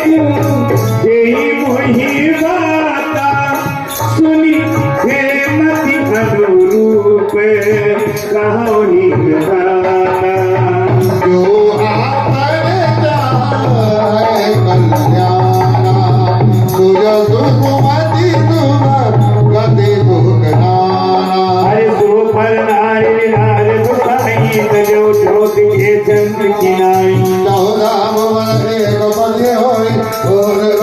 देई मोही बाता सुनी हे मति अनुरूप कहानी गाना जो आपने चाहे कल्याणा तुझ सुखमति तुम गति सुखनाना हरे सुपर नारी नारे दुखाई जो ज्योति के चंद्र की नाई चौदह भुवन एक पद होई और